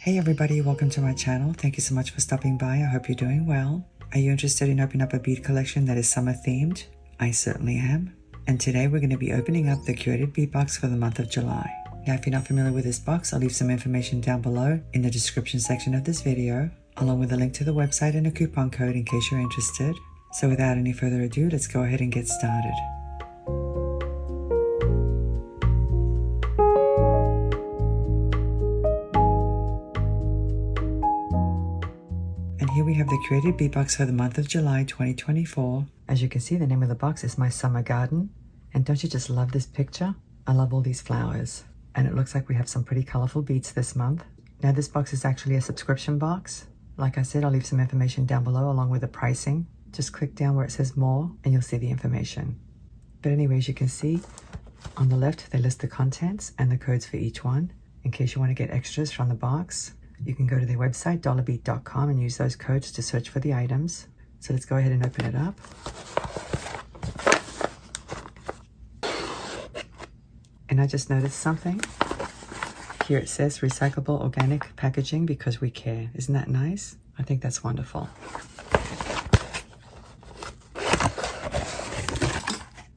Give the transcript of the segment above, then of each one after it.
Hey everybody, welcome to my channel. Thank you so much for stopping by. I hope you're doing well. Are you interested in opening up a bead collection that is summer themed? I certainly am. And today we're going to be opening up the Curated Bead Box for the month of July. Now if you're not familiar with this box, I'll leave some information down below in the description section of this video, along with a link to the website and a coupon code in case you're interested. So without any further ado, let's go ahead and get started. And here we have the Curated Bead Box for the month of July 2024. As you can see, the name of the box is My Summer Garden. And don't you just love this picture? I love all these flowers. And it looks like we have some pretty colorful beads this month. Now this box is actually a subscription box. Like I said, I'll leave some information down below along with the pricing. Just click down where it says more and you'll see the information. But anyways, you can see on the left, they list the contents and the codes for each one. In case you want to get extras from the box, you can go to their website, dollarbead.com, and use those codes to search for the items. So let's go ahead and open it up. And I just noticed something. Here it says recyclable organic packaging because we care. Isn't that nice? I think that's wonderful.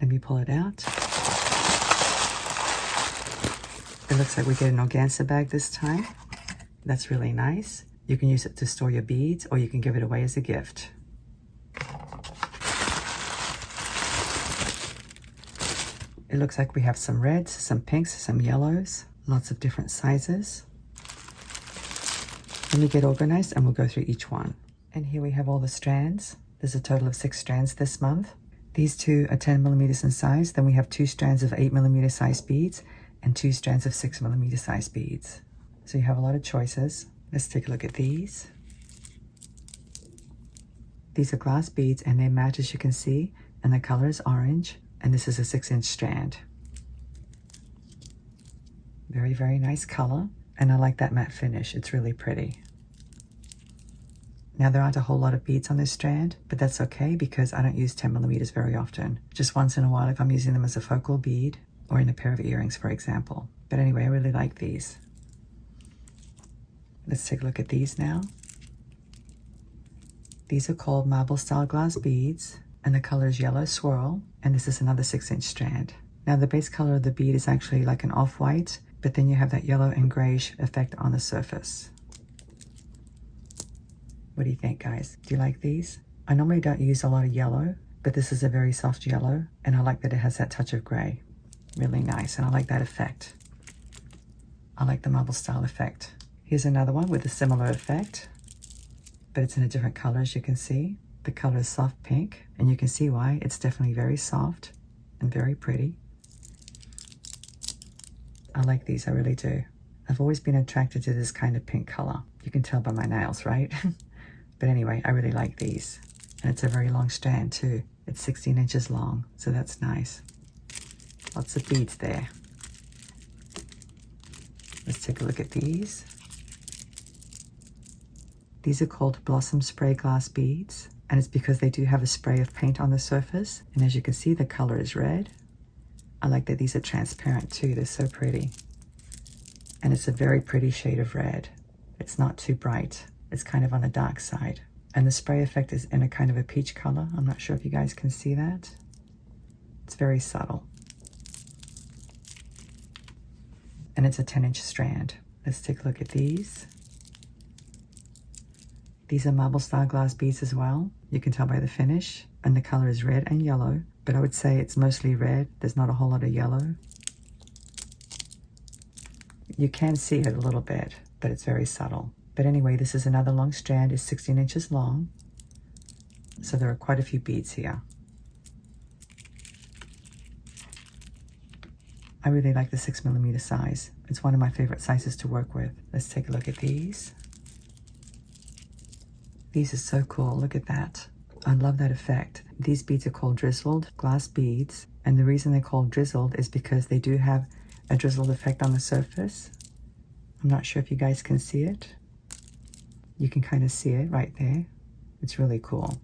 Let me pull it out. It looks like we get an organza bag this time. That's really nice. You can use it to store your beads or you can give it away as a gift. It looks like we have some reds, some pinks, some yellows, lots of different sizes. Let me get organized and we'll go through each one. And here we have all the strands. There's a total of 6 strands this month. These two are 10 millimeters in size. Then we have 2 strands of 8 millimeter size beads and 2 strands of 6 millimeter size beads. So you have a lot of choices. Let's take a look at these. These are glass beads and they're matte, as you can see, and the color is orange, and this is a 6-inch strand. Very, very nice color, and I like that matte finish. It's really pretty. Now there aren't a whole lot of beads on this strand, but that's okay because I don't use 10 millimeters very often. Just once in a while if I'm using them as a focal bead or in a pair of earrings, for example. But anyway, I really like these. Let's take a look at these now. These are called marble style glass beads and the color is yellow swirl, and this is another 6-inch strand. Now the base color of the bead is actually like an off-white, but then you have that yellow and grayish effect on the surface. What do you think, guys? Do you like these? I normally don't use a lot of yellow, but this is a very soft yellow and I like that it has that touch of gray. Really nice, and I like that effect. I like the marble style effect. Here's another one with a similar effect, but it's in a different color, as you can see. The color is soft pink, and you can see why. It's definitely very soft and very pretty. I like these, I really do. I've always been attracted to this kind of pink color. You can tell by my nails, right? But anyway, I really like these. And it's a very long strand too. It's 16 inches long, so that's nice. Lots of beads there. Let's take a look at these. These are called Blossom Spray Glass Beads, and it's because they do have a spray of paint on the surface. And as you can see, the color is red. I like that these are transparent too. They're so pretty. And it's a very pretty shade of red. It's not too bright. It's kind of on the dark side. And the spray effect is in a kind of a peach color. I'm not sure if you guys can see that. It's very subtle. And it's a 10-inch strand. Let's take a look at these. These are marble style glass beads as well. You can tell by the finish, and the color is red and yellow, but I would say it's mostly red. There's not a whole lot of yellow. You can see it a little bit, but it's very subtle. But anyway, this is another long strand. It's 16 inches long. So there are quite a few beads here. I really like the 6 millimeter size. It's one of my favorite sizes to work with. Let's take a look at these. These are so cool. Look at that. I love that effect. These beads are called drizzled glass beads. And the reason they're called drizzled is because they do have a drizzled effect on the surface. I'm not sure if you guys can see it. You can kind of see it right there. It's really cool.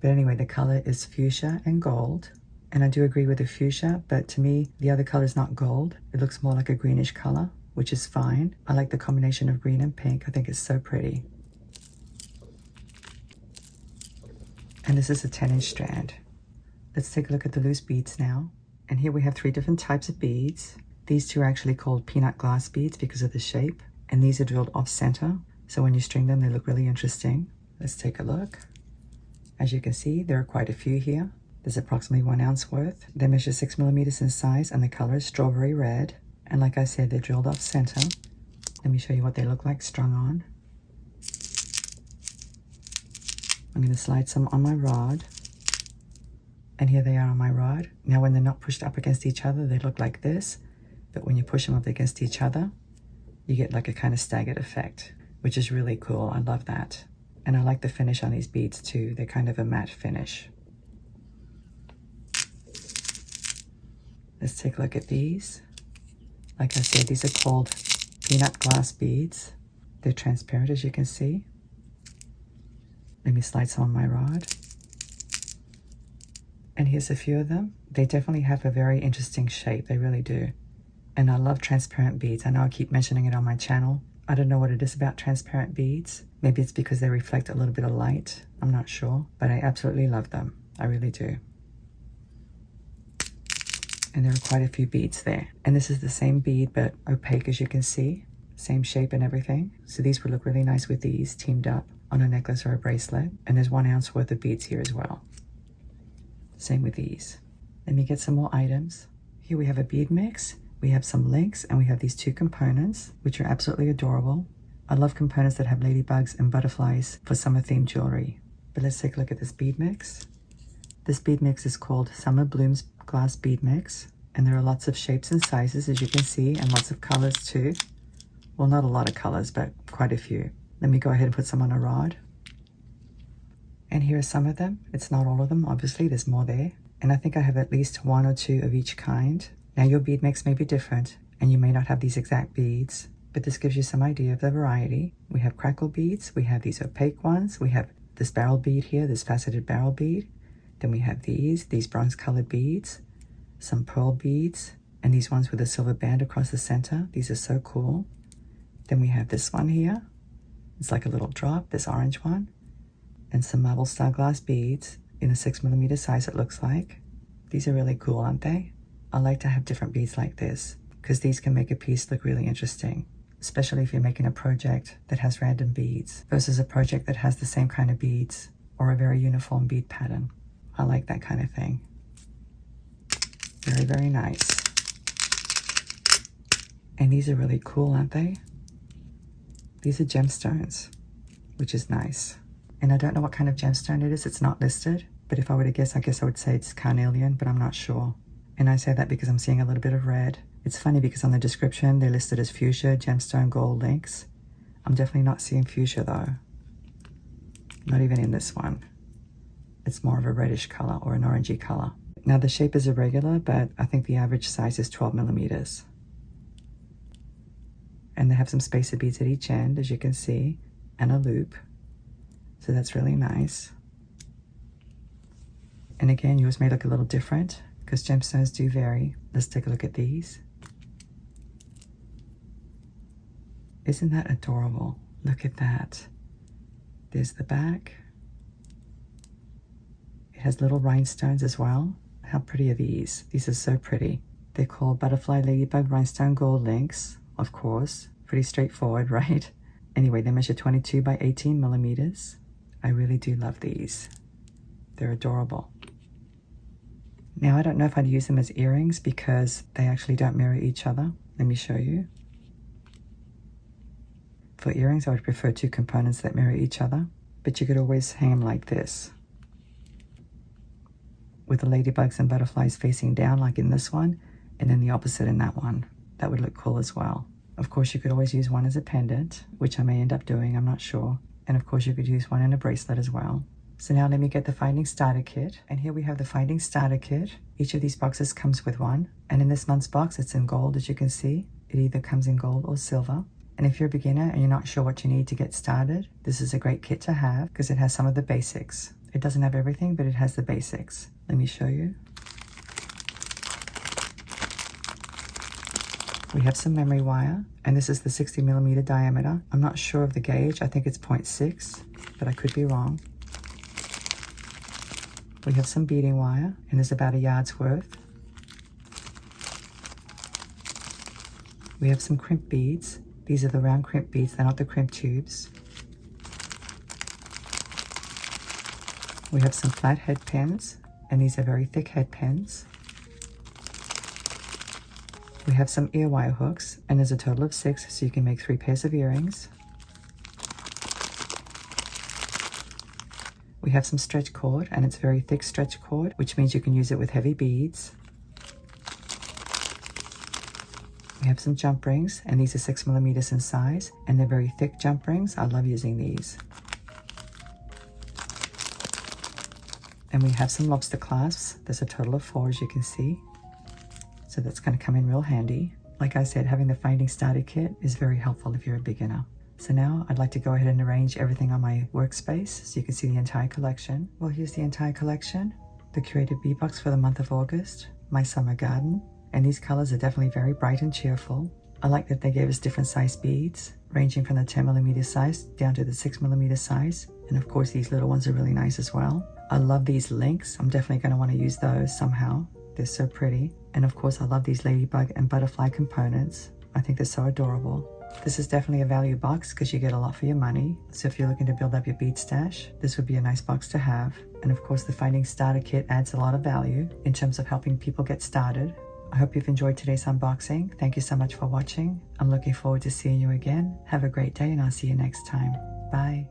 But anyway, the color is fuchsia and gold. And I do agree with the fuchsia, but to me, the other color is not gold. It looks more like a greenish color. which is fine. I like the combination of green and pink. I think it's so pretty. And this is a 10-inch strand. Let's take a look at the loose beads now. And here we have 3 different types of beads. These 2 are actually called peanut glass beads because of the shape. And these are drilled off center. So when you string them, they look really interesting. Let's take a look. As you can see, there are quite a few here. There's approximately 1 ounce worth. They measure 6 millimeters in size and the color is strawberry red. And like I said, they're drilled off center. Let me show you what they look like strung on. I'm going to slide some on my rod. And here they are on my rod. Now when they're not pushed up against each other, they look like this. But when you push them up against each other, you get like a kind of staggered effect, which is really cool. I love that. And I like the finish on these beads too. They're kind of a matte finish. Let's take a look at these. Like I said, these are called peanut glass beads. They're transparent, as you can see. Let me slide some on my rod. And here's a few of them. They definitely have a very interesting shape. They really do. And I love transparent beads. I know I keep mentioning it on my channel. I don't know what it is about transparent beads. Maybe it's because they reflect a little bit of light. I'm not sure. But I absolutely love them. I really do. And there are quite a few beads there. And this is the same bead, but opaque, as you can see. Same shape and everything. So these would look really nice with these teamed up on a necklace or a bracelet. And there's 1 ounce worth of beads here as well. Same with these. Let me get some more items. Here we have a bead mix. We have some links and we have these 2 components, which are absolutely adorable. I love components that have ladybugs and butterflies for summer themed jewelry. But let's take a look at this bead mix. This bead mix is called Summer Blooms Glass Bead Mix. And there are lots of shapes and sizes, as you can see, and lots of colors too. Well, not a lot of colors, but quite a few. Let me go ahead and put some on a rod. And here are some of them. It's not all of them, obviously, there's more there. And I think I have at least 1 or 2 of each kind. Now your bead mix may be different, and you may not have these exact beads, but this gives you some idea of the variety. We have crackle beads, we have these opaque ones, we have this barrel bead here, this faceted barrel bead. Then we have these bronze colored beads, some pearl beads, and these ones with a silver band across the center. These are so cool. Then we have this one here. It's like a little drop, this orange one. And some marble star glass beads in a 6 millimeter size, it looks like. These are really cool, aren't they? I like to have different beads like this because these can make a piece look really interesting, especially if you're making a project that has random beads versus a project that has the same kind of beads or a very uniform bead pattern. I like that kind of thing. Very, very nice. And these are really cool, aren't they? These are gemstones, which is nice. And I don't know what kind of gemstone it is. It's not listed. But if I were to guess, I guess I would say it's carnelian, but I'm not sure. And I say that because I'm seeing a little bit of red. It's funny because on the description, they're listed as fuchsia, gemstone, gold links. I'm definitely not seeing fuchsia though. Not even in this one. It's more of a reddish color or an orangey color. Now the shape is irregular, but I think the average size is 12 millimeters. And they have some spacer beads at each end, as you can see, and a loop. So that's really nice. And again, yours may look a little different because gemstones do vary. Let's take a look at these. Isn't that adorable? Look at that. There's the back. It has little rhinestones as well. How pretty are these? These are so pretty. They're called Butterfly Ladybug Rhinestone Gold Links, of course. Pretty straightforward, right? Anyway, they measure 22 by 18 millimeters. I really do love these. They're adorable. Now, I don't know if I'd use them as earrings because they actually don't mirror each other. Let me show you. For earrings, I would prefer 2 components that mirror each other, but you could always hang them like this, with the ladybugs and butterflies facing down like in this one, and then the opposite in that one. That would look cool as well. Of course, you could always use one as a pendant, which I may end up doing, I'm not sure. And of course, you could use one in a bracelet as well. So now let me get the Finding Starter Kit. And here we have the Finding Starter Kit. Each of these boxes comes with one. And in this month's box, it's in gold, as you can see. It either comes in gold or silver. And if you're a beginner and you're not sure what you need to get started, this is a great kit to have because it has some of the basics. It doesn't have everything, but it has the basics. Let me show you. We have some memory wire, and this is the 60mm diameter. I'm not sure of the gauge. I think it's 0.6, but I could be wrong. We have some beading wire, and there's about a yard's worth. We have some crimp beads. These are the round crimp beads, they're not the crimp tubes. We have some flat head pens, and these are very thick head pens. We have some ear wire hooks, and there's a total of 6, so you can make 3 pairs of earrings. We have some stretch cord, and it's very thick stretch cord, which means you can use it with heavy beads. We have some jump rings, and these are 6mm in size, and they're very thick jump rings. I love using these. And we have some lobster clasps. There's a total of 4, as you can see. So that's going to come in real handy. Like I said, having the finding starter kit is very helpful if you're a beginner. So now I'd like to go ahead and arrange everything on my workspace so you can see the entire collection. Well, here's the entire collection. The Curated Bead Box for the month of August, my summer garden, and these colors are definitely very bright and cheerful. I like that they gave us different size beads, ranging from the 10mm size down to the 6mm size, and of course these little ones are really nice as well. I love these links. I'm definitely going to want to use those somehow. They're so pretty. And of course I love these ladybug and butterfly components. I think they're so adorable. This is definitely a value box because you get a lot for your money. So if you're looking to build up your bead stash, this would be a nice box to have. And of course the Finding Starter Kit adds a lot of value in terms of helping people get started. I hope you've enjoyed today's unboxing. Thank you so much for watching. I'm looking forward to seeing you again. Have a great day and I'll see you next time. Bye.